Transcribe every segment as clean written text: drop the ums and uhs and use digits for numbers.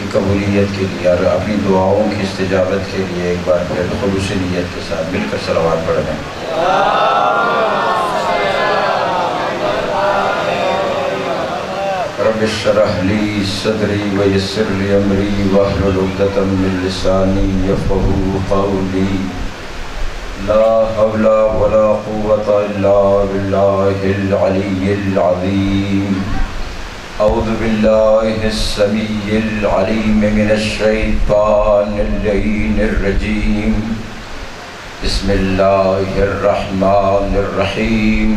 کی قبولیت کے لیے اور اپنی دعاؤں کی استجابت کے لیے ایک بار پھر خلوص نیت کے ساتھ مل کر صلوات پڑھ لیں۔ رب اشرح لی صدری ویسر لی امری واحلل عقدۃ من لسانی یفقہوا قولی۔ لا حول ولا قوة الا باللہ العلی العظیم۔ اعوذ باللہ السمیع العلیم من الشیطان اللعین الرجیم۔ بسم اللہ الرحمن الرحیم۔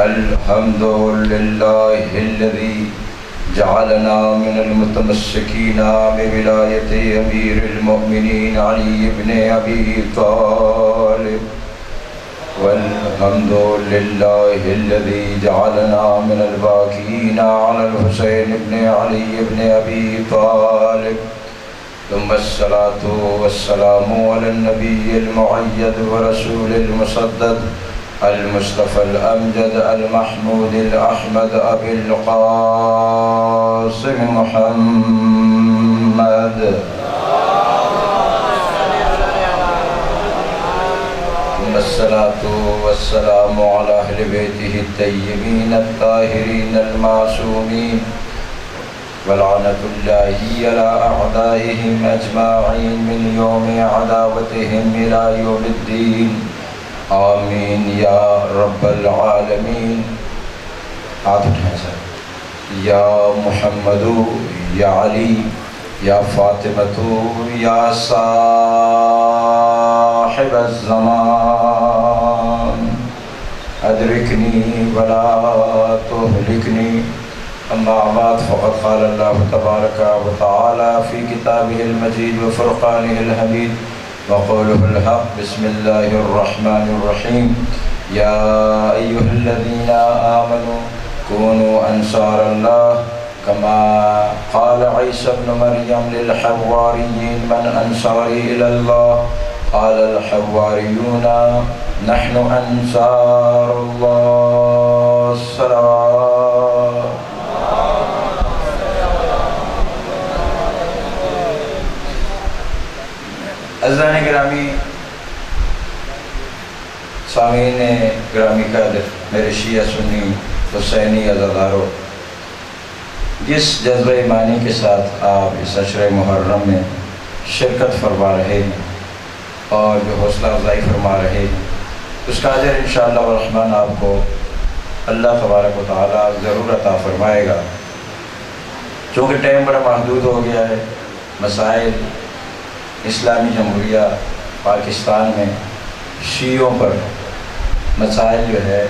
الحمد للہ الذی جعلنا من المتمسکین بولایت امیر المؤمنین علی بن ابی طالب۔ والحمد للہ الذی جعلنا من الباکین علی الحسین بن علی بن ابی طالب۔ ثم الصلاة والسلام علی النبی المؤید ورسول المصدد المصطفى الأمجد المحمود الأحمد أبي القاسم محمد ثم الصلاة والسلام على أهل بيته الطيبين الطاهرين المعصومين ولعنة الله على أعدائهم أجمعين من يوم عداوتهم إلى يوم الدين آمین یا رب العالمین۔ ہاتھ اٹھائیں سر۔ یا محمد یا علی یا فاطمۃ یا صاحب الزمان ادرکنی ولا تہلکنی۔ اما بعد فقد قال اللہ تبارک و تعالی فی کتابہ المجید وفرقانہ الحمید وقوله الحق۔ بسم اللہ الرحمن الرحیم۔ یا ایہا الذین آمنوا کونوا انصار اللہ کما قال عیسی ابن مریم للحواریین من انصاری الی اللہ قال الحواریون نحن انصار اللہ۔ الصلاۃ۔ عزیزان گرامی، سامعین گرامی قدر، میرے شیعہ سنی حسینی عزادارو، جس جذبہ ایمانی کے ساتھ آپ اس عشرہ محرم میں شرکت فرما رہے ہیں اور جو حوصلہ افزائی فرما رہے ہیں، اس کا اجر انشاءاللہ الرحمن آپ کو اللہ تبارک و تعالیٰ ضرور عطا فرمائے گا۔ چونکہ ٹائم بڑا محدود ہو گیا ہے، مسائل اسلامی جمہوریہ پاکستان میں شیعوں پر مسائل جو ہے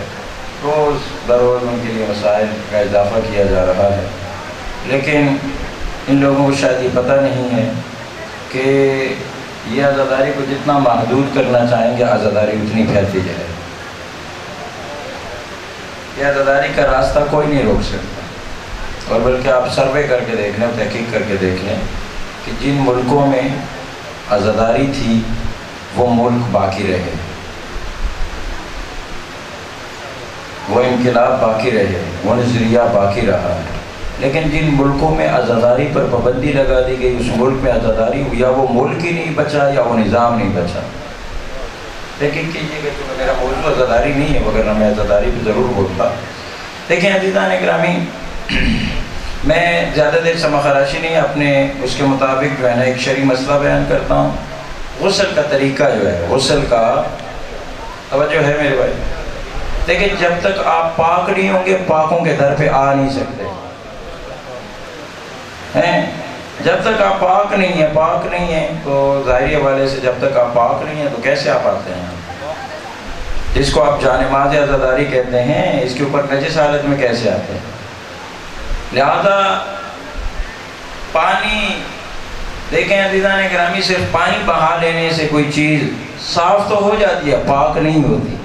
روز بروز ان کے لیے مسائل کا اضافہ کیا جا رہا ہے، لیکن ان لوگوں کو شاید یہ پتہ نہیں ہے کہ یہ عزاداری کو جتنا محدود کرنا چاہیں گے عزاداری اتنی پھیلتی جائے۔ یہ عزاداری کا راستہ کوئی نہیں روک سکتا، اور بلکہ آپ سروے کر کے دیکھ لیں، تحقیق کر کے دیکھ لیں کہ جن ملکوں میں عزاداری تھی وہ ملک باقی رہے، وہ انقلاب باقی رہے، وہ نظریہ باقی رہا ہے، لیکن جن ملکوں میں عزاداری پر پابندی لگا دی گئی اس ملک میں عزاداری یا وہ ملک ہی نہیں بچا یا وہ نظام نہیں بچا۔ لیکن کیجیے کہ میرا موضوع عزاداری نہیں ہے، وگرنہ میں عزاداری پہ ضرور بولتا۔ دیکھیں عزیزان گرامی، میں زیادہ دیر سما خراشی نہیں، اپنے اس کے مطابق جو ہے نا ایک شرعی مسئلہ بیان کرتا ہوں۔ غسل کا طریقہ جو ہے، غسل کا توجہ ہے میرے بھائی، دیکھیں جب تک آپ پاک نہیں ہوں گے پاکوں کے در پہ آ نہیں سکتے ہیں۔ جب تک آپ پاک نہیں ہیں تو ظاہری حوالے سے جب تک آپ پاک نہیں ہیں تو کیسے آپ آتے ہیں؟ جس کو آپ جانماز عزاداری کہتے ہیں، اس کے اوپر نجس حالت میں کیسے آتے ہیں؟ لہذا پانی، دیکھیں عزیزان گرامی، صرف پانی بہا لینے سے کوئی چیز صاف تو ہو جاتی ہے، پاک نہیں ہوتی۔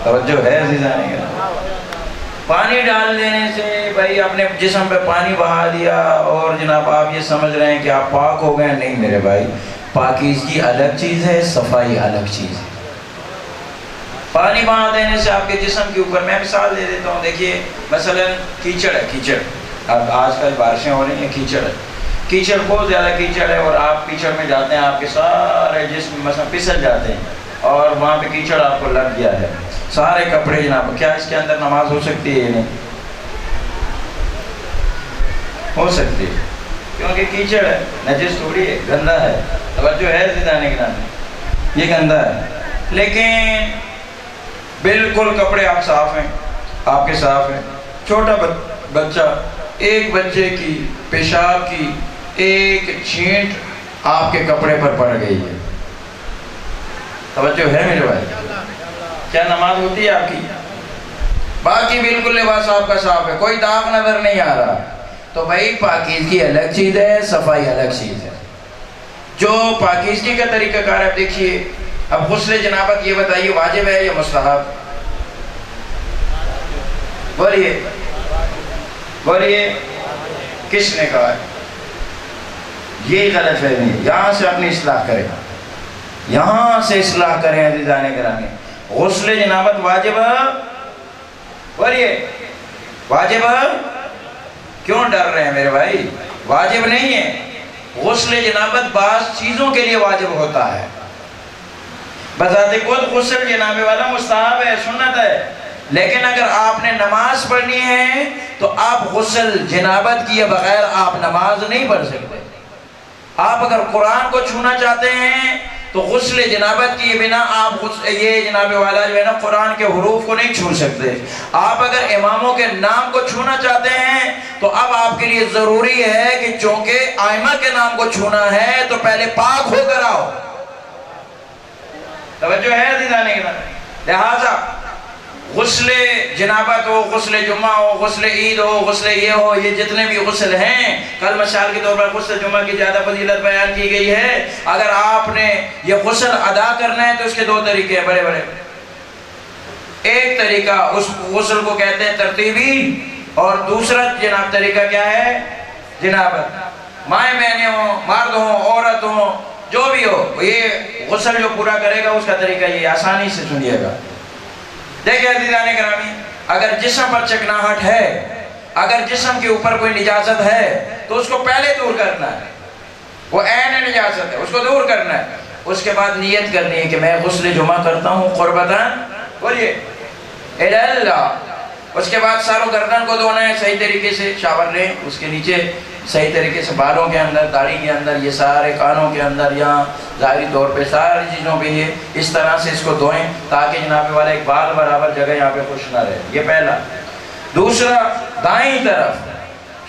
توجہ ہے عزیزان گرامی؟ پانی ڈال دینے سے بھائی اپنے جسم پہ پانی بہا دیا اور جناب آپ یہ سمجھ رہے ہیں کہ آپ پاک ہو گئے، نہیں میرے بھائی، پاکیزگی الگ چیز ہے، صفائی الگ چیز ہے۔ پانی بہا دینے سے آپ کے جسم کے اوپر، میں مثال دے دیتا ہوں، دیکھیے مثلا کیچڑ ہے، کیچڑ، اب آج کل بارشیں ہو رہی ہیں، کیچڑ ہے، کیچڑ بہت زیادہ کیچڑ ہے اور آپ کیچڑ میں جاتے ہیں، آپ کے سارے جسم مثلا پھسل جاتے ہیں اور وہاں پہ کیچڑ آپ کو لگ گیا ہے، سارے کپڑے جناب، کیا اس کے اندر نماز ہو سکتی ہے؟ نہیں ہو سکتی ہے، کیونکہ کیچڑ ہے، نجس تھوڑی ہے، گندا ہے۔ توجہ ہے زیدانے گرامی، یہ گندا ہے، لیکن بالکل کپڑے آپ صاف ہیں، آپ کے صاف ہیں۔ چھوٹا بچہ، ایک بچے کی پیشاب کی ایک چھینٹ آپ کے کپڑے پر پڑ گئی ہے، توجہ ہے میرے بھائی، کیا نماز ہوتی ہے آپ کی؟ باقی بالکل لباس آپ کا صاف ہے، کوئی داغ نظر نہیں آ رہا، تو بھائی پاکیزگی الگ چیز ہے، صفائی الگ چیز ہے۔ جو پاکیزگی کا طریقہ کار ہے، دیکھیے اب غسل جنابت یہ بتائیے واجب ہے یا مستحب؟ بولیے بولیے، کس نے کہا ہے؟ یہ غلط فہمی ہے، یہاں سے اپنی اصلاح کریں، یہاں سے اصلاح کریں عزیزان گرامی۔ غسل جنابت واجب ہے؟ بولیے واجب ہے؟ کیوں ڈر رہے ہیں میرے بھائی؟ واجب نہیں ہے، غسل جنابت بعض چیزوں کے لیے واجب ہوتا ہے، بذات خود غسل جنابے والا مستحب ہے، سنت ہے، لیکن اگر آپ نے نماز پڑھنی ہے تو آپ غسل جنابت کیے بغیر آپ نماز نہیں پڑھ سکتے۔ آپ اگر قرآن کو چھونا چاہتے ہیں تو غسل جنابت کیے بنا آپ یہ جنابے والا جو ہے نا قرآن کے حروف کو نہیں چھو سکتے۔ آپ اگر اماموں کے نام کو چھونا چاہتے ہیں تو اب آپ کے لیے ضروری ہے کہ چونکہ ائمہ کے نام کو چھونا ہے تو پہلے پاک ہو کر آؤ، توجہ ہے عزیزان گرامی۔ لہٰذا غسل جنابت ہو، غسل جمعہ ہو، غسل عید ہو، غسل یہ ہو، یہ جتنے بھی غسل ہیں، کل مثال کے طور پر غسل جمعہ کی زیادہ فضیلت بیان کی گئی ہے۔ اگر آپ نے یہ غسل ادا کرنا ہے تو اس کے دو طریقے ہیں بڑے بڑے۔ ایک طریقہ اس غسل کو کہتے ہیں ترتیبی، اور دوسرا جناب طریقہ کیا ہے؟ جنابت۔ مائیں بہنیں ہوں، مرد ہوں، عورت ہوں، جو بھی ہو، یہ غسل جو پورا کرے گا اس کا طریقہ یہ، آسانی سے سنیے گا۔ دیکھیں عزیزان گرامی، اگر جسم پر چکناہٹ ہے، اگر جسم کے اوپر کوئی نجاست ہے تو اس کو پہلے دور کرنا ہے، وہ عین نجاست ہے، اس کو دور کرنا ہے۔ اس کے بعد نیت کرنی ہے کہ میں غسل جمعہ کرتا ہوں قربتاً، بولیے الی اللہ۔ اس کے بعد سر و گردن کو دھونا ہے صحیح طریقے سے، شاور لیں، اس کے نیچے صحیح طریقے سے بالوں کے اندر، داڑھی کے اندر، یہ سارے کانوں کے اندر، یہاں ظاہری طور پہ ساری چیزوں پہ یہ اس طرح سے اس کو دھوئیں تاکہ جناب والا ایک بال برابر جگہ یہاں پہ خوش نہ رہے، یہ پہلا۔ دوسرا، دائیں طرف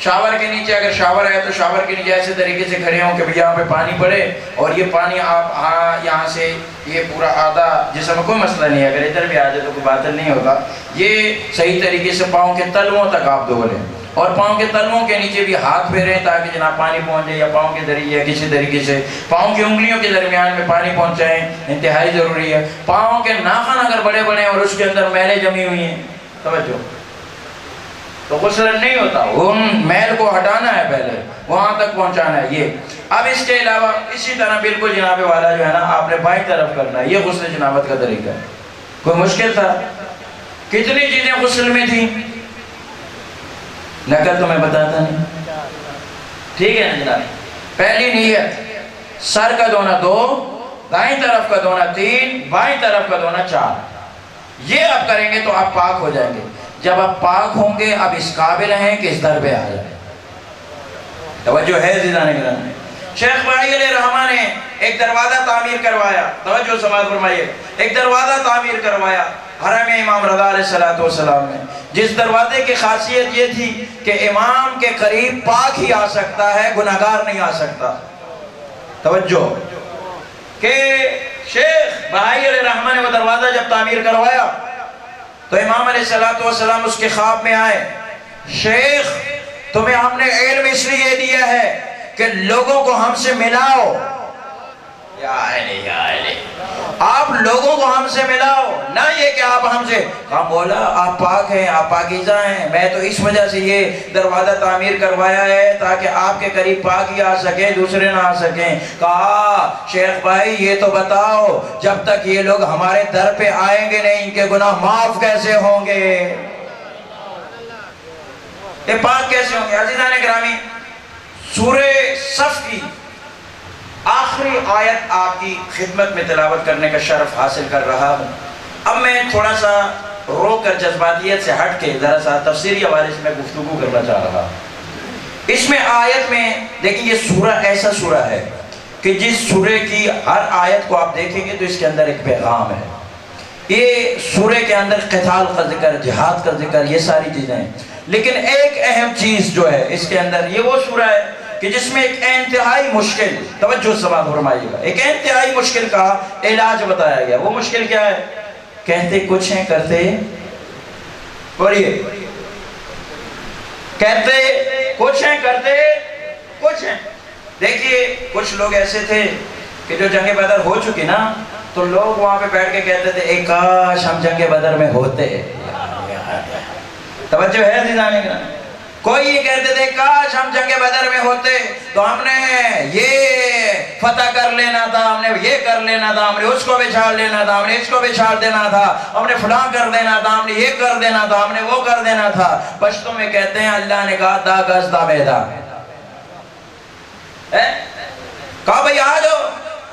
شاور کے نیچے، اگر شاور ہے تو شاور کے نیچے ایسے طریقے سے کھڑے ہوں کہ یہاں پہ پانی پڑے، اور یہ پانی آپ یہاں سے یہ پورا آدھا جسم میں، کوئی مسئلہ نہیں ہے، اگر ادھر بھی آ جائے تو کوئی بات نہیں ہوتا، یہ صحیح طریقے سے پاؤں کے تلووں تک آپ دھو لیں، اور پاؤں کے تلووں کے نیچے بھی ہاتھ پھیریں تاکہ جناب پانی پہنچ جائے، یا پاؤں کے ذریعے کسی طریقے سے پاؤں کی انگلیوں کے درمیان میں پانی پہنچائیں، انتہائی ضروری ہے۔ پاؤں کے ناخن اگر بڑے بڑے ہیں اور اس کے اندر میلیں جمی ہوئی ہیں، توجہ، تو غسل نہیں ہوتا، ان میل کو ہٹانا ہے، پہلے وہاں تک پہنچانا ہے یہ۔ اب اس کے علاوہ اسی طرح بالکل جناب والا جو ہے نا آپ نے بائیں طرف کرنا ہے، یہ غسل جنابت کا طریقہ ہے۔ کوئی مشکل تھا؟ کتنی چیزیں غسل میں تھیں، نقل تو میں بتاتا نہیں، ٹھیک ہے نا جناب؟ پہلی نیت، سر کا دھونا 2، دائیں طرف کا دھونا 3، بائیں طرف کا دھونا 4۔ یہ آپ کریں گے تو آپ پاک ہو جائیں گے۔ جب آپ پاک ہوں گے اب اس قابل ہیں کہ اس در پہ آ جائیں۔ توجہ ہے عزیزان گرامی؟ شیخ بھائی علیہ رحمہ نے ایک دروازہ تعمیر کروایا، توجہ سماعت فرمائیے، ایک دروازہ تعمیر کروایا حرم امام رضا علیہ السلام میں، جس دروازے کی خاصیت یہ تھی کہ امام کے قریب پاک ہی آ سکتا ہے، گناہگار نہیں آ سکتا۔ توجہ کہ شیخ بھائی علیہ رحمہ نے وہ دروازہ جب تعمیر کروایا تو امام علیہ السلام اس کے خواب میں آئے، شیخ تمہیں ہم نے علم اس لیے دیا ہے کہ لوگوں کو ہم سے ملاؤ، آپ لوگوں کو ہم سے ملاؤ، نہ یہ کہ آپ ہم سے۔ کہا مولا آپ پاک ہیں، آپ پاکیزہ ہیں، میں تو اس وجہ سے یہ دروازہ تعمیر کروایا ہے تاکہ آپ کے قریب پاک ہی آ سکیں، دوسرے نہ آ سکیں۔ کہا شیخ بھائی یہ تو بتاؤ جب تک یہ لوگ ہمارے در پہ آئیں گے نہیں، ان کے گناہ معاف کیسے ہوں گے، یہ پاک کیسے ہوں گے؟ عزیزان گرامی، سورہ صف کی آخری آیت آپ کی خدمت میں تلاوت کرنے کا شرف حاصل کر رہا ہوں۔ اب میں تھوڑا سا رو کر جذباتیت سے ہٹ کے ذرا سا تفسیری حوالے سے میں گفتگو کرنا چاہ رہا ہوں۔ اس میں آیت میں دیکھیں، یہ سورہ ایسا سورہ ہے کہ جس سورے کی ہر آیت کو آپ دیکھیں گے تو اس کے اندر ایک پیغام ہے۔ یہ سورے کے اندر قتال کا ذکر، جہاد کا ذکر، یہ ساری چیزیں ہیں، لیکن ایک اہم چیز جو ہے اس کے اندر، یہ وہ سورہ ہے کہ جس میں ایک انتہائی مشکل، توجہ سماعت فرمائیے گا، ایک انتہائی مشکل کا علاج بتایا گیا۔ وہ مشکل کیا ہے؟ کہتے کچھ ہیں، کرتے بولیے، کہتے کچھ ہیں، کرتے کچھ ہیں۔ دیکھیے کچھ لوگ ایسے تھے کہ جو جنگ بدر ہو چکی نا، تو لوگ وہاں پہ بیٹھ کے کہتے تھے اے کاش ہم جنگ بدر میں ہوتے۔ توجہ ہے عزیزان کرام؟ کوئی یہ کہتے تھے کاش ہم جنگ بدر میں ہوتے تو ہم نے یہ فتح کر لینا تھا، ہم نے یہ کر لینا تھا، ہم نے اس کو بچھاڑ لینا تھا، ہم نے اس کو بچھاڑ دینا تھا، ہم نے فلاں کر دینا تھا، ہم نے یہ کر دینا تھا، ہم نے وہ کر دینا تھا۔ پشتوں میں کہتے ہیں اللہ نے کہا دا گز دا میدہ، کہا بھئی آ جاؤ،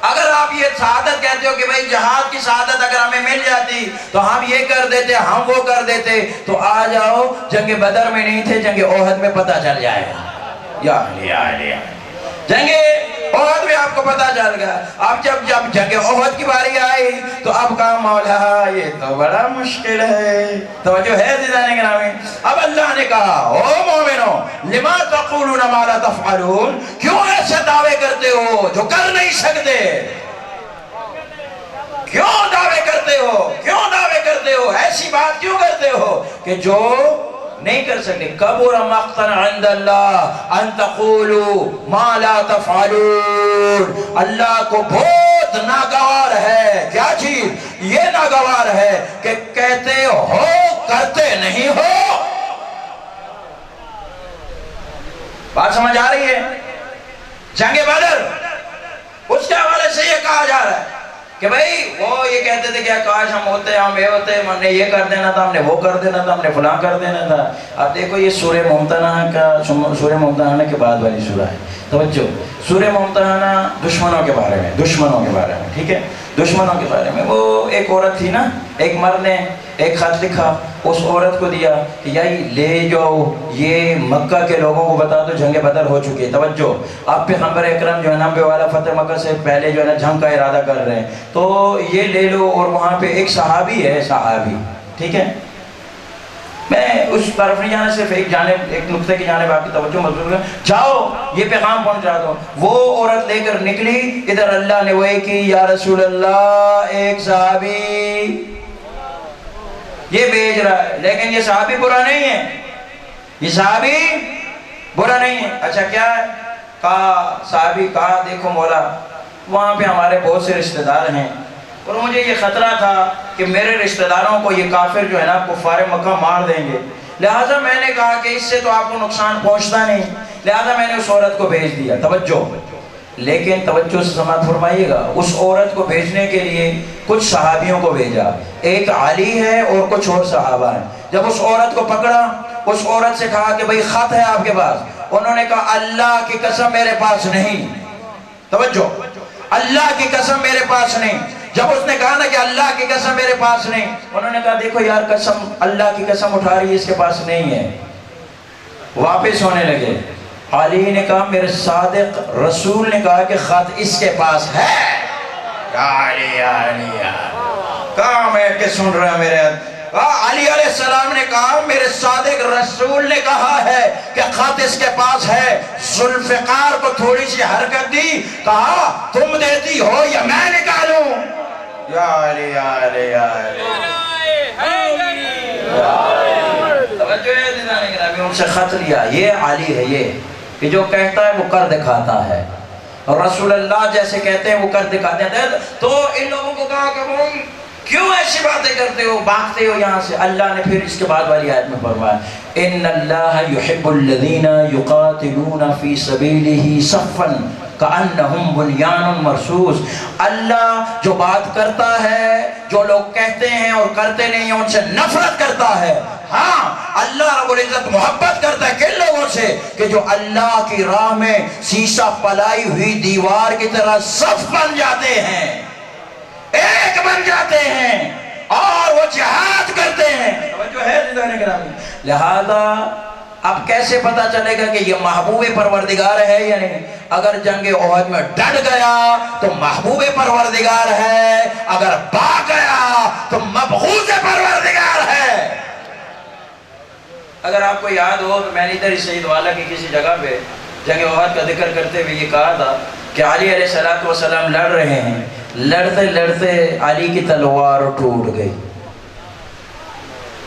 اگر آپ یہ سعادت کہتے ہو کہ بھئی جہاد کی سعادت اگر ہمیں مل جاتی تو ہم یہ کر دیتے، ہم وہ کر دیتے، تو آ جاؤ، جنگ بدر میں نہیں تھے، جنگ احد میں پتہ چل جائے گا۔ یا جنگ احد میں آپ کو پتہ چل گیا۔ اب جب جنگ احد کی باری آئی تو اب کہا مولا یہ تو بڑا مشکل ہے۔ توجہ ہے عزیزان گرامی؟ اب اللہ نے کہا او مومنو لما تقولون ما لا تفعلون، کیوں ایسے دعوے کرتے ہو جو کر نہیں سکتے؟ کیوں دعوے کرتے ہو؟ کیوں دعوے کرتے ہو؟ ایسی بات کیوں کرتے ہو کہ جو نہیں کر سکتے؟ کبر مقتا عند اللہ ان تقولوا ما لا تفعلون، اللہ کو بہت ناگوار ہے، کیا چیز؟ یہ ناگوار ہے کہ کہتے ہو کرتے نہیں ہو۔ بات سمجھ آ رہی ہے؟ جنگ بدر اس کے حوالے سے یہ کہا جا رہا ہے کہ بھئی وہ یہ کہتے تھے کہ کاش ہم ہوتے، ہم یہ ہوتے، ہم نے یہ کر دینا تھا، ہم نے وہ کر دینا تھا، ہم نے فلاں کر دینا تھا۔ اب دیکھو یہ سورہ ممتحنہ کے بعد والی سورہ ہے، توجہ، سورہ ممتحنہ دشمنوں کے بارے میں، ٹھیک ہے، دشمنوں کے بارے میں۔ وہ ایک عورت تھی نا، ایک مرد نے ایک خط لکھا، اس عورت کو دیا کہ یہی لے جاؤ، یہ مکہ کے لوگوں کو بتا دو جنگ بدر ہو چکی ہے۔ توجہ، اب پیغمبر اکرم جو ہے نا والا فتح مکہ سے پہلے جو ہے نا جنگ کا ارادہ کر رہے ہیں، تو یہ لے لو۔ اور وہاں پہ ایک صحابی ہے، صحابی، ٹھیک ہے، میں اس طرف نہیں جانا، صرف ایک نقطے کی جانب آپ کی توجہ مضبوط کروں، جاؤ یہ پیغام پہنچا دو۔ وہ عورت لے کر نکلی، ادھر اللہ نے وہی کی یا رسول اللہ ایک صحابی یہ بھیج رہا ہے، لیکن یہ صحابی برا نہیں ہے، یہ صحابی برا نہیں ہے۔ اچھا کیا ہے؟ کہا صحابی، کہا دیکھو مولا وہاں پہ ہمارے بہت سے رشتہ دار ہیں اور مجھے یہ خطرہ تھا کہ میرے رشتہ داروں کو یہ کافر جو ہے نا کفار مکہ مار دیں گے، لہٰذا میں نے کہا کہ اس سے تو آپ کو نقصان پہنچتا نہیں، لہٰذا میں نے اس عورت کو بھیج دیا۔ توجہ، لیکن توجہ سے سماعت فرمائیے گا، اس عورت کو بھیجنے کے لیے کچھ صحابیوں کو بھیجا، ایک علی ہے اور کچھ اور صحابہ ہیں۔ جب اس عورت کو پکڑا، اس عورت سے کہا کہ بھئی خط ہے آپ کے پاس؟ انہوں نے کہا اللہ کی قسم میرے پاس نہیں۔ توجہ، اللہ کی قسم میرے پاس نہیں۔ جب اس نے کہا نا کہ اللہ کی قسم میرے پاس نہیں، انہوں نے کہا دیکھو یار قسم، اللہ کی قسم اٹھا رہی ہے، اس کے پاس نہیں ہے۔ واپس ہونے لگے، علی نے کہا میرے صادق رسول نے کہا کہ خط اس کے پاس ہے۔ کہاں میں کہ سن رہا میرے علی علیہ السلام نے کہا میرے صادق رسول نے کہا ہے کہ خط اس کے پاس ہے۔ ذوالفقار کو تھوڑی سی حرکت دی، کہا تم دیتی ہو یا میں نکالوں؟ یا علی یا علی یا علی، توجہ ہے دیدانے کے نبی، ان سے خط لیا، یہ علی ہے، یہ کہ جو کہتا ہے وہ کر دکھاتا ہے، اور رسول اللہ جیسے کہتے ہیں وہ کر دکھاتے ہیں۔ تو ان لوگوں کو کہا کہ تم کیوں ایسی باتیں کرتے ہو، بھاگتے ہو یہاں سے؟ اللہ نے پھر اس کے بعد والی آیت میں فرمایا ان اللہ یحب الذین یقاتلون فی سبیلہ صفا کأنہم بنیان مرصوص، اللہ جو بات کرتا ہے، جو لوگ کہتے ہیں اور کرتے نہیں ہیں، ان سے نفرت کرتا ہے، ہاں اللہ رب العزت محبت کرتا ہے کن لوگوں سے کہ جو اللہ کی راہ میں شیشہ پلائی ہوئی دیوار کی طرح صف بن جاتے ہیں، ایک بن جاتے ہیں اور وہ جہاد کرتے ہیں۔ توجہ ہے عزیزان گرامی؟ لہذا اب کیسے پتا چلے گا کہ یہ محبوب پروردگار ہے یا نہیں؟ اگر جنگ احد میں ڈٹ گیا تو محبوب پروردگار ہے، اگر بھاگ گیا تو مبغوض پروردگار ہے۔ اگر آپ کو یاد ہو تو میں نے ادھر سعید والا کی کسی جگہ پہ جنگ احد کا ذکر کرتے ہوئے یہ کہا تھا کہ علی علیہ السلام لڑ رہے ہیں، لڑتے لڑتے علی کی تلوار ٹوٹ گئی۔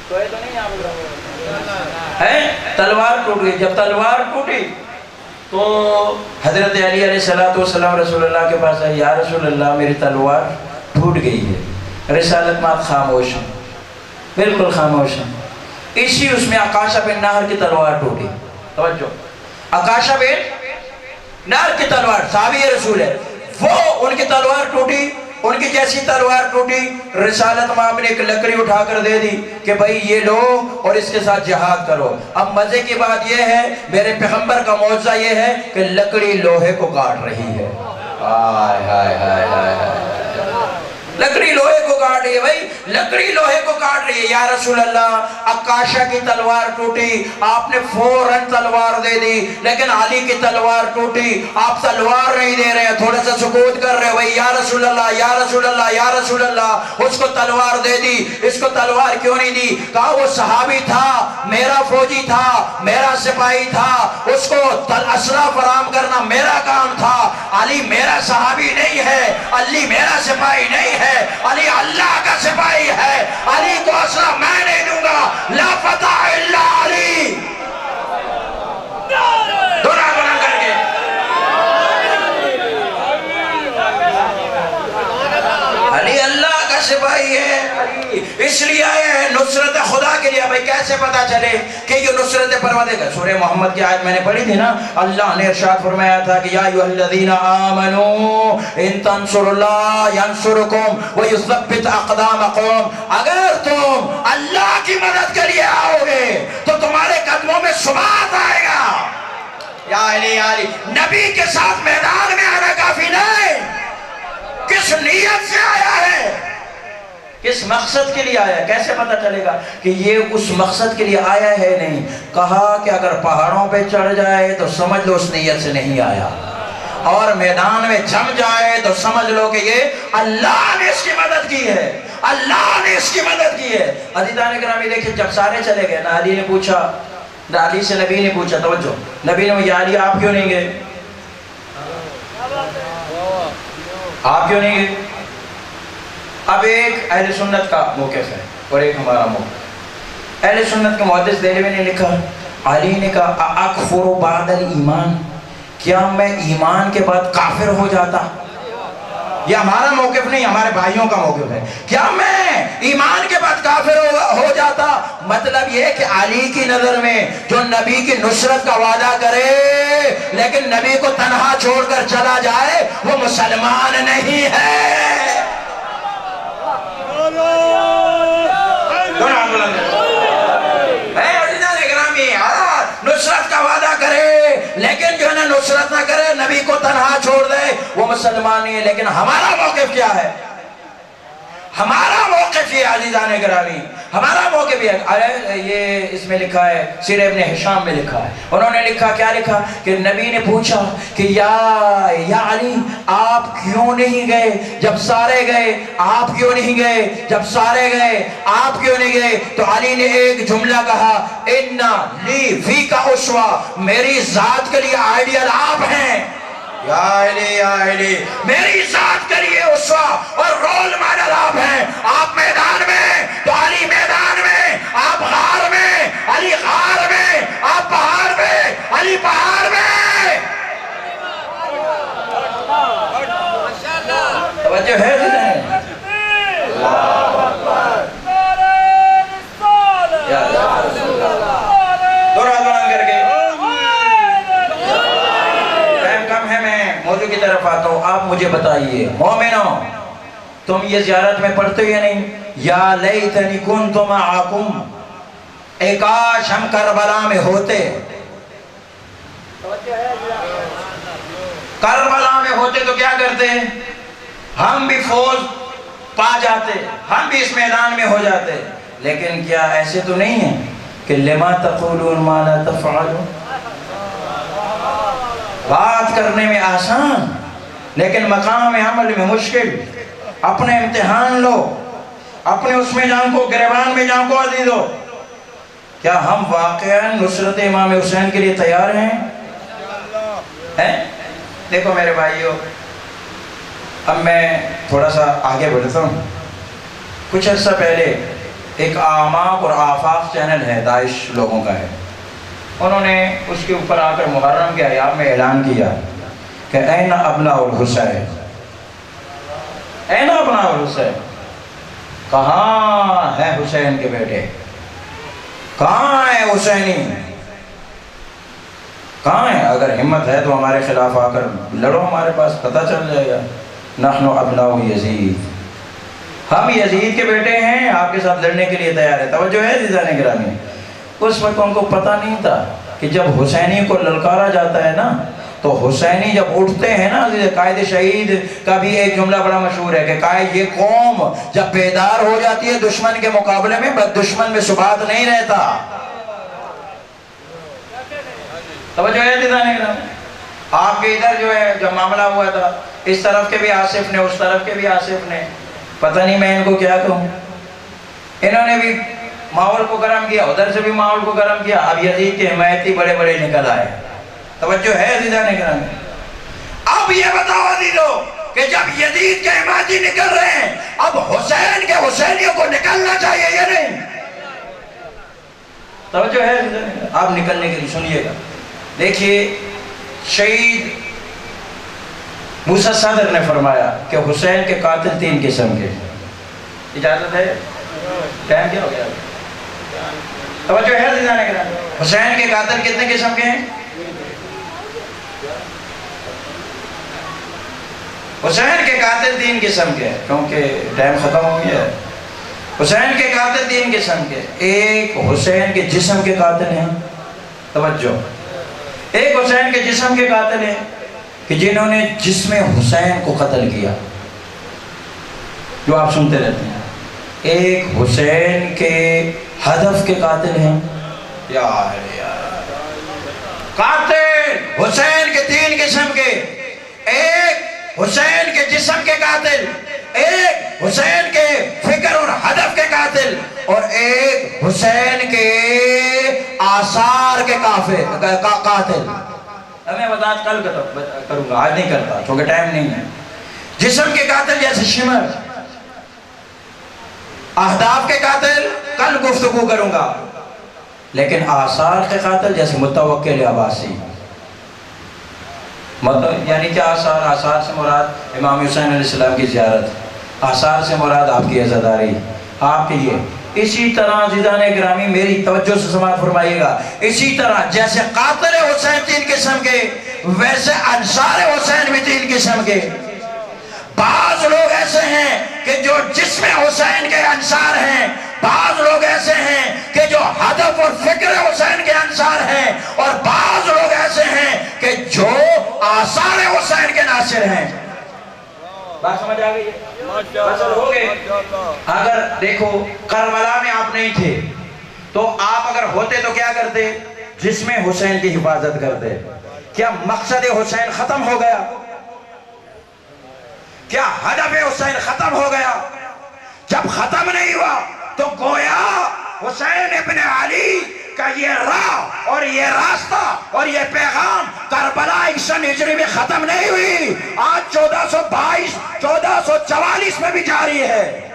کوئی تو نہیں آپ ہے، تلوار ٹوٹ گئی۔ جب تلوار ٹوٹی تو حضرت علی علیہ السلام رسول اللہ کے پاس آئے، یا رسول اللہ میری تلوار ٹوٹ گئی ہے۔ رسالت مات خاموش ہیں، بالکل خاموش ہیں۔ اسی اس میں عکاشہ بن نہر کی تلوار ٹوٹی۔ توجہ، عکاشہ بن نہر کی تلوار صحابی رسول ہے، وہ ان کی تلوار ٹوٹی، ان کی جیسی تلوار ٹوٹی، رسالت مآب نے ایک لکڑی اٹھا کر دے دی کہ بھئی یہ لو اور اس کے ساتھ جہاد کرو۔ اب مزے کی بات یہ ہے، میرے پیغمبر کا معجزہ یہ ہے کہ لکڑی لوہے کو کاٹ رہی ہے۔ ہائے ہائے ہائے ہائے، لکڑی لوہے کو کاٹ رہی ہے، بھائی لکڑی لوہے کو کاٹ رہی ہے۔ یا رسول اللہ عکاشہ کی تلوار ٹوٹی، آپ نے فوراً تلوار دے دی، لیکن علی کی تلوار ٹوٹی، آپ تلوار نہیں دے رہے ہیں، تھوڑا سا سکوت کر رہے ہیں، بھائی یا رسول اللہ یا رسول اللہ یا رسول اللہ۔ اس کو تلوار دے دی، اس کو تلوار کیوں نہیں دی؟ کہا وہ صحابی تھا، میرا فوجی تھا، میرا سپاہی تھا، اس کو اسلحہ فراہم کرنا میرا کام تھا۔ علی میرا صحابی نہیں ہے، علی میرا سپاہی نہیں ہے، علی اللہ کا سپاہی ہے، علی کو اسلحہ میں نہیں دوں گا۔ لا فتح الا علی، دورہ بلند کر کے علی اللہ کا سپاہی ہے، اس لیے آئے ہیں نصرت خدا کے لیے۔ بھئی کیسے پتا چلے کہ یہ نصرت پروردگار؟ سورہ محمد کی آیت میں نے پڑھی تھی نا، اللہ نے ارشاد فرمایا تھا کہ یا ایھا الذین آمنوا ان تنصروا اللہ ینصرکم ویثبت اقدامکم۔ اگر تم اللہ کی مدد کے لیے آؤ گے تو تمہارے قدموں میں ثبات آئے گا۔ یا علی یا علی، نبی کے ساتھ میدان میں آنا کافی نہیں، کس نیت سے آیا ہے، کس مقصد کے لیے آیا ہے؟ کیسے پتا چلے گا کہ یہ اس مقصد کے لیے آیا ہے؟ نہیں، کہا کہ اگر پہاڑوں پہ چڑھ جائے تو سمجھ لو اس نیت سے نہیں آیا، اور میدان میں جم جائے تو سمجھ لو کہ یہ اللہ نے اس کی مدد کی ہے، اللہ نے اس کی مدد کی ہے۔ عزیزان گرامی دیکھیں، جب سارے چلے گئے نا، علی نے پوچھا، علی سے نبی نے پوچھا، توجہ، نبی نے یا علی آپ کیوں نہیں گئے؟ آپ کیوں نہیں گئے؟ اب ایک اہل سنت کا موقف ہے اور ایک ہمارا موقف۔ اہل سنت کے محدث دہلوی نے لکھا، علی نے کہا اکفر بعد الایمان، کیا میں ایمان کے بعد کافر ہو جاتا؟ یہ ہمارا موقف نہیں، ہمارے بھائیوں کا موقف ہے، کیا میں ایمان کے بعد کافر ہو جاتا؟ مطلب یہ کہ علی کی نظر میں جو نبی کی نصرت کا وعدہ کرے لیکن نبی کو تنہا چھوڑ کر چلا جائے، وہ مسلمان نہیں ہے۔ نصرت کا وعدہ کرے لیکن جو ہے نا نصرت نہ کرے، نبی کو تنہا چھوڑ دے، وہ مسلمان نہیں ہے۔ لیکن ہمارا موقف کیا ہے؟ ہمارا موقف یہ عزیزان گرامی، ہمارا موقف یہ اس میں لکھا ہے، سیر ابن ہشام میں لکھا ہے، انہوں نے لکھا، کیا لکھا کہ نبی نے پوچھا کہ یا علی آپ کیوں نہیں گئے جب سارے گئے؟ آپ کیوں نہیں گئے جب سارے گئے؟ آپ کیوں نہیں گئے؟ تو علی نے ایک جملہ کہا، اِنَّ لِی فِیکَ أُسْوَةٌ، میری ذات کے لیے آئیڈیل آپ ہیں۔ یا علی یا علی، میری ذات کے لیے اسوہ اور رول ماڈل آپ ہیں۔ آپ میدان میں تو علی میدان میں، آپ غار میں علی غار میں، آپ پہاڑ میں علی پہاڑ میں۔ توجہ ہے جی نہیں؟ موضوع کی طرف آتا ہوں، آپ مجھے بتائیے مومنوں، تم یہ زیارت میں پڑھتے یا نہیں؟ یا لیتنی کنت معکم، اے کاش ہم کربلا میں ہوتے، کربلا میں ہوتے تو کیا کرتے؟ ہم بھی فوج پا جاتے، ہم بھی اس میدان میں ہو جاتے. لیکن کیا ایسے تو نہیں ہے کہ لما تقولون ما لا تفعلون، بات کرنے میں آسان لیکن مقام عمل میں مشکل. اپنے امتحان لو، اپنے اس میں جان کو، گریبان میں جان کو عزیز ہو. کیا ہم واقعا نصرت امام حسین کے لیے تیار ہیں؟ دیکھو میرے بھائیو، اب میں تھوڑا سا آگے بڑھتا ہوں. کچھ عرصہ پہلے ایک آماق اور آفاق چینل ہے، داعش لوگوں کا ہے، انہوں نے اس کے اوپر آ کر محرم کے ایام میں اعلان کیا کہ این ابناء الحسین، این ابناء الحسین، کہاں ہے حسین کے بیٹے، کہاں ہے حسینی، کہاں ہے؟ اگر ہمت ہے تو ہمارے خلاف آ کر لڑو، ہمارے پاس پتہ چل جائے گا. نحن ابناء یزید، ہم یزید کے بیٹے ہیں، آپ کے ساتھ لڑنے کے لیے تیار ہے. توجہ ہے عزیزان گرامی، اس وقت ان کو پتہ نہیں تھا کہ جب حسینی کو للکارا جاتا ہے نا، تو حسینی جب اٹھتے ہیں نا، قائد شہید کا بھی ایک جملہ بڑا مشہور ہے کہ قائد یہ قوم جب بیدار ہو جاتی ہے دشمن کے مقابلے میں، بد دشمن میں ثبات نہیں رہتا. توجہ ہے عزیزان گرامی، آپ کے ادھر جو ہے جب معاملہ ہوا تھا، اس طرف کے بھی آصف نے، اس طرف کے بھی آصف نے، پتہ نہیں میں ان کو کیا کہوں، انہوں نے بھی ماحول کو گرم کیا، ادھر سے بھی ماحول کو گرم کیا. اب یزید کے حمایتی بڑے بڑے نکل آئے. توجہ ہے عزیزان گرامی. اب یہ بتاؤ عزیزو کہ جب یزید کے حمایتی نکل رہے ہیں، اب حسین کے حسینیوں کو نکلنا چاہیے یا نہیں؟ توجہ ہے عزیزان گرامی. آپ نکلنے کے لیے سنیے گا. دیکھیے، شہید موسیٰ صدر نے فرمایا کہ حسین کے قاتل 3 قسم کے. اجازت ہے؟ ٹائم کیا ہو گیا؟ توجہ ہے عزیزان گرامی. حسین کے قاتل کتنے قسم کے ہیں؟ حسین کے قاتل 3 قسم کے ہیں، کیونکہ ٹائم ختم ہو گیا ہے. حسین کے قاتل 3 قسم کے. ایک حسین کے جسم کے قاتل ہیں، توجہ، ایک حسین کے جسم کے قاتل ہیں کہ جنہوں نے جسم حسین کو قتل کیا، جو آپ سنتے رہتے ہیں. ایک حسین کے ہدف کے قاتل ہیں. قاتل حسین کے 3 قسم کے. ایک حسین کے جسم کے قاتل، ایک حسین کے فکر اور ہدف کے قاتل، اور ایک حسین کے آثار کے قاتل. میں وضاحت کل کروں گا، آج نہیں کرتا کیونکہ ٹائم نہیں ہے. جسم کے قاتل جیسے شمر، اہداف کے قاتل کل گفتگو کروں گا، لیکن آثار کے قاتل جیسے متوکل عباسی. یعنی کیا آثار؟ آثار سے مراد امام حسین علیہ السلام کی زیارت، آثار سے مراد آپ کی عزاداری، آپ کی یہ. اسی طرح عزیزان گرامی میری توجہ سے سماعت فرمائیے گا، اسی طرح جیسے قاتل حسین 3 قسم کے، ویسے انصار حسین بھی 3 قسم کے. بعض لوگ ایسے ہیں کہ جو جسم حسین کے انصار ہیں، بعض لوگ ایسے ہیں کہ جو ہدف اور فکر حسین کے انصار ہیں، اور بعض لوگ ایسے ہیں کہ جو آثار حسین کے ناصر ہیں. بات سمجھ آ گئی ہے؟ فصل ہو گئے. اگر دیکھو کربلا میں آپ نہیں تھے تو آپ اگر ہوتے تو کیا کرتے؟ جسم حسین کی حفاظت کرتے. کیا مقصد حسین ختم ہو گیا؟ کیا ہدف حسین ختم ہو گیا؟ جب ختم نہیں ہوا تو گویا حسین ابن علی کا یہ راہ اور یہ راستہ اور یہ پیغام کربلا 100 ہجری میں ختم نہیں ہوئی، آج 1422 1444 میں بھی جاری ہے.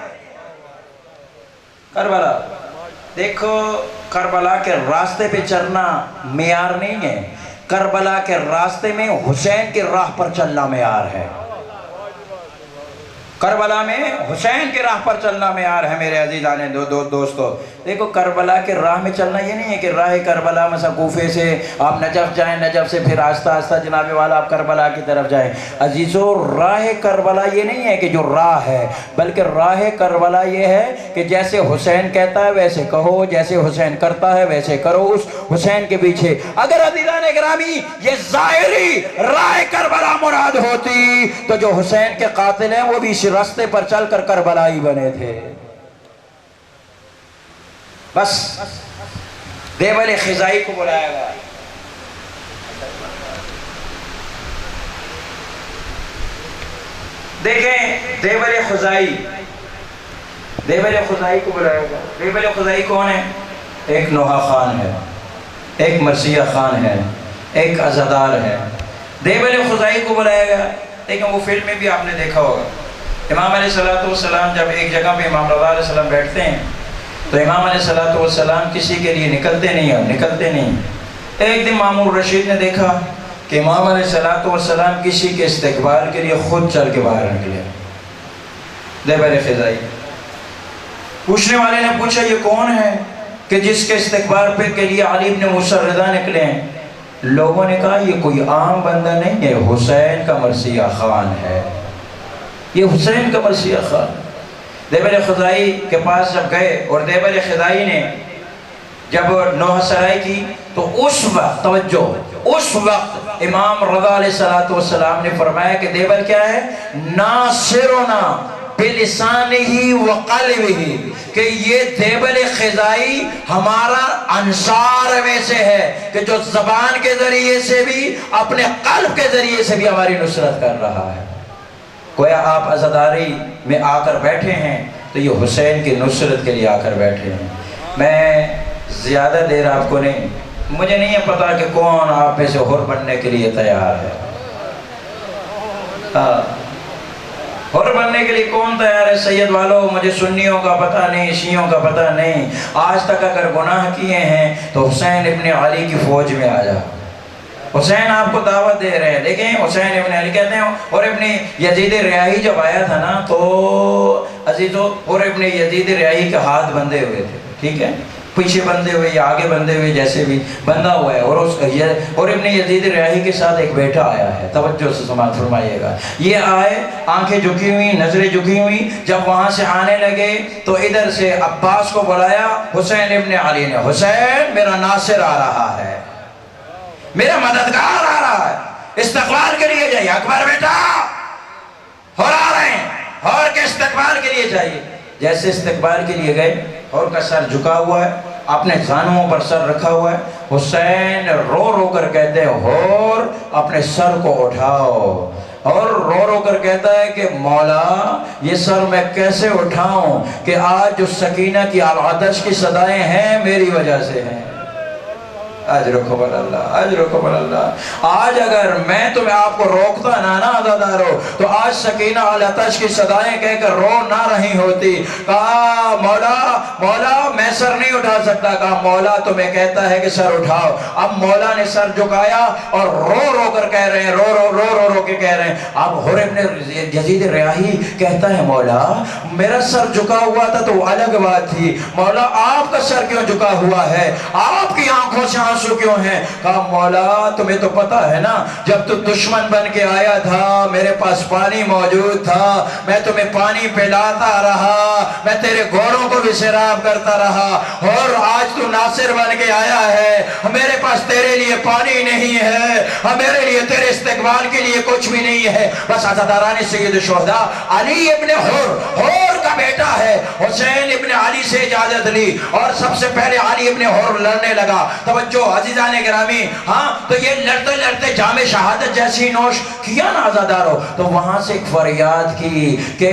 کربلا دیکھو، کربلا کے راستے پہ چلنا معیار نہیں ہے، کربلا کے راستے میں حسین کے راہ پر چلنا معیار ہے. کربلا میں حسین کے راہ پر چلنا معیار ہے میرے عزیزان دوستو۔ دیکھو کربلا کے راہ میں چلنا یہ نہیں ہے کہ راہ کربلا مثلا کوفے سے آپ نجف جائیں، نجف سے پھر آہستہ آہستہ جناب والا آپ کربلا کی طرف جائیں۔ عزیزو راہ کربلا یہ نہیں ہے کہ جو راہ ہے، بلکہ راہ کربلا یہ ہے کہ جیسے حسین کہتا ہے ویسے کہو، جیسے حسین کرتا ہے ویسے کرو، اس حسین کے پیچھے۔ اگر عزیزان گرامی یہ ظاہری راہ کربلا مراد ہوتی تو جو حسین کے قاتل ہیں وہ بھی اس راستے پر چل کر کربلائی بنے تھے۔ بس دیوال خزائی کو بلایا گا۔ دیکھیں دیوال خزائی کو بلایا گا۔ دیوال خزائی کون ہے؟ ایک نوحہ خان ہے، ایک مرثیہ خان ہے، ایک عزادار ہے۔ دیوال خزائی کو بلایا گا۔ لیکن وہ فلم میں بھی آپ نے دیکھا ہوگا، امام علیہ السلام جب ایک جگہ پہ امام رضا علیہ السلام بیٹھتے ہیں تو امام علیہ السلام کسی کے لیے نکلتے نہیں۔ ایک دن مامون رشید نے دیکھا کہ امام علیہ السلام کسی کے استقبال کے لیے خود چل کے باہر نکلے۔ دیوال خزائی پوچھنے والے نے پوچھا یہ کون ہے کہ جس کے استقبال پہ کے لیے علی ابن موسیٰ رضا نکلے ہیں؟ لوگوں نے کہا یہ کوئی عام بندہ نہیں ہے، حسین کا مرثیہ خان ہے، یہ حسین کا مرثیہ خان۔ دیوال خزائی کے پاس جب گئے اور دیوال خزائی نے جب نوحہ سرائی کی تو اس وقت توجہ، اس وقت امام رضا علیہ السلام نے فرمایا کہ دیوال کیا ہے؟ ناصرنا بلسانہی وقلبہی، کہ یہ دیوال خزائی ہمارا انصار میں سے ہے کہ جو زبان کے ذریعے سے بھی اپنے قلب کے ذریعے سے بھی ہماری نصرت کر رہا ہے۔ گویا آپ عزاداری میں آ کر بیٹھے ہیں تو یہ حسین کی نصرت کے لیے آ کر بیٹھے ہیں۔ میں زیادہ دیر آپ کو نہیں، مجھے نہیں پتا کہ کون آپ میں سے حر بننے کے لیے تیار ہے۔ حر بننے کے لیے کون تیار ہے؟ سید والو مجھے سنیوں کا پتہ نہیں، شیعوں کا پتہ نہیں، آج تک اگر گناہ کیے ہیں تو حسین ابن علی کی فوج میں آ جا۔ حسین آپ کو دعوت دے رہے ہیں۔ دیکھیں حسین ابن علی کہتے ہیں، اور ابن یزید ریاحی جب آیا تھا نا تو عزیزو اور ابن یزید ریاحی کے ہاتھ بندھے ہوئے تھے، ٹھیک ہے، پیچھے بندھے ہوئے یا آگے بندھے ہوئے، جیسے بھی بندھا ہوا ہے، اور ابن یزید ریاحی کے ساتھ ایک بیٹا آیا ہے۔ توجہ سے سماعت فرمائیے گا۔ یہ آئے آنکھیں جھکی ہوئی، نظریں جھکی ہوئی، جب وہاں سے آنے لگے تو ادھر سے عباس کو بلایا حسین ابن علی نے، حسین میرا ناصر آ رہا ہے، میرا مددگار آ رہا ہے، استقبال کے لیے جائیے۔ اکبر بیٹا اور آ رہے ہیں، اور کے استقبال کے لیے جائیے۔ جیسے استقبال کے لیے گئے، اور کا سر جھکا ہوا ہے، اپنے زانوں پر سر رکھا ہوا ہے۔ حسین رو رو کر کہتے ہیں اور اپنے سر کو اٹھاؤ، اور رو رو کر کہتا ہے کہ مولا یہ سر میں کیسے اٹھاؤں کہ آج جو سکینہ کی العطش کی صدائیں ہیں میری وجہ سے ہیں۔ اجرکم اللہ، اجرکم اللہ۔ آج اگر میں تمہیں آپ کو روکتا نا عزادارو تو آج سکینہ العطش کی صدائیں کہہ کر رو نہ رہی ہوتی۔ کہا مولا میں سر نہیں اٹھا سکتا۔ کہا مولا تمہیں کہتا ہے کہ سر اٹھاؤ۔ اب مولا نے سر جھکایا اور رو رو کر کہہ رہے ہیں، رو کے کہہ رہے ہیں۔ اب حر ابن یزید ریاحی کہتا ہے مولا میرا سر جھکا ہوا تھا تو الگ بات تھی، مولا آپ کا سر کیوں جھکا ہوا ہے، آپ کی آنکھوں سے آنسو کیوں ہیں؟ کہا مولا تمہیں تو پتا ہے نا جب تو دشمن بن کے آیا تھا میرے پاس پانی موجود تھا، میں تمہیں پانی پلاتا رہا، میں تیرے گھوڑوں کو بھی سیراب کرتا رہا، اور آج تو ناصر بن کے آیا ہے، میرے پاس تیرے لیے پانی نہیں ہے، میرے لیے تیرے استقبال کے لیے کچھ بھی نہیں ہے۔ بس عزاداران سید الشہداء علی ابن حر کا بیٹا ہے، حسین ابن علی سے اجازت لی اور سب سے پہلے علی ابن حر لڑنے لگا۔ توجہ عزیزان گرامی، ہاں تو یہ لڑتے لڑتے جام شہادت جیسی نوش کیا نا عزادارو، تو وہاں سے ایک فریاد کی کہ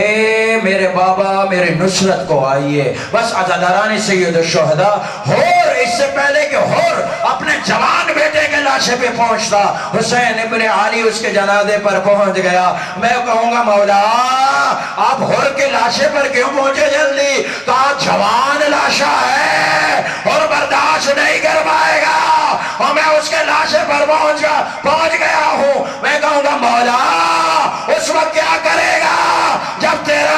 میرے بابا میرے نصرت کو آئیے۔ بس عزاداران سید الشہداء حر اس سے پہلے کہ حر اپنے جوان بیٹے کے لاشے پہ پہنچتا، حسین ابن علی اس کے جنازے پر پہنچ گیا۔ میں کہوں گا مولا آپ حر کے لاشے پر کیوں پہنچے جلدی؟ تو آج جوان لاشا ہے اور برداشت نہیں کر پائے گا، اور میں اس کے لاشے پر پہنچ گیا ہوں۔ میں کہوں گا مولا اس وقت کیا کرے گا جب تیرا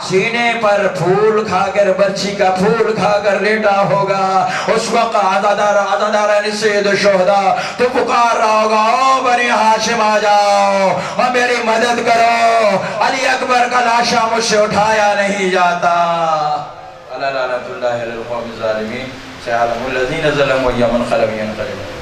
سینے پر پھول کھا کر برچھی کا پھول کھا کر لیٹا ہوگا، اس وقت عزاداران سید شہداء تو پکار رہا ہوگا او بنی ہاشم آ جاؤ اور میری مدد کرو، علی اکبر کا لاشا مجھ سے اٹھایا نہیں جاتا۔ اللہ لعنت اللہ علی القوم الظالمین، سیعلم الذین ظلموا ایمن قلب ینقلبون۔